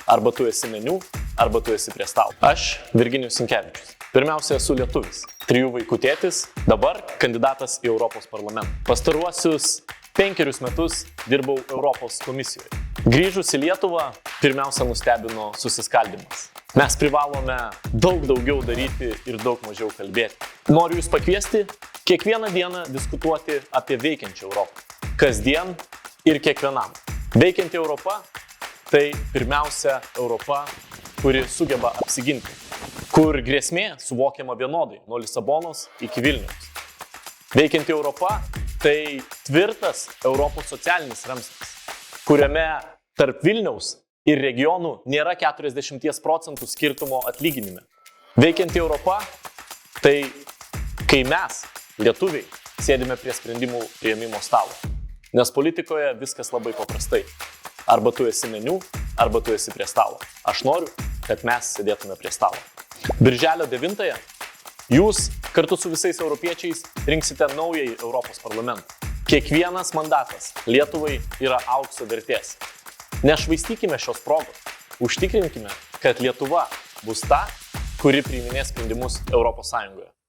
Arba tu esi meniu, arba tu esi prie stalo. Aš Virginijus Sinkevičius. Pirmiausia, esu lietuvis. 3 vaikų tėtis, dabar kandidatas į Europos parlamentą. Pastaruosius 5 metus dirbau Europos komisijoje. Grįžus į Lietuvą, pirmiausia nustebino susiskaldimas. Mes privalome daug daugiau daryti ir daug mažiau kalbėti. Noriu jūs pakviesti kiekvieną dieną diskutuoti apie veikiančią Europą. Kasdien ir kiekvienam. Veikianti Europa – tai pirmiausia Europa, kuri sugeba apsiginti, kur grėsmė suvokiama vienodai, nuo Lisabonos iki Vilniaus. Veikianti Europa – tai tvirtas Europos socialinis ramstis, kuriame tarp Vilniaus ir regionų nėra 40% skirtumo atlyginime. Veikianti Europa – tai kai mes, lietuviai, sėdime prie sprendimų priėmimo stalo. Nes politikoje viskas labai paprastai. Arba tu esi meniu, arba tu esi prie stalo. Aš noriu, kad mes sėdėtume prie stalo. Birželio 9-ąją jūs kartu su visais europiečiais rinksite naująjį Europos parlamentą. Kiekvienas mandatas Lietuvai yra aukso vertės. Nešvaistykime šios progos. Užtikrinkime, kad Lietuva bus ta, kuri priiminės sprendimus Europos Sąjungoje.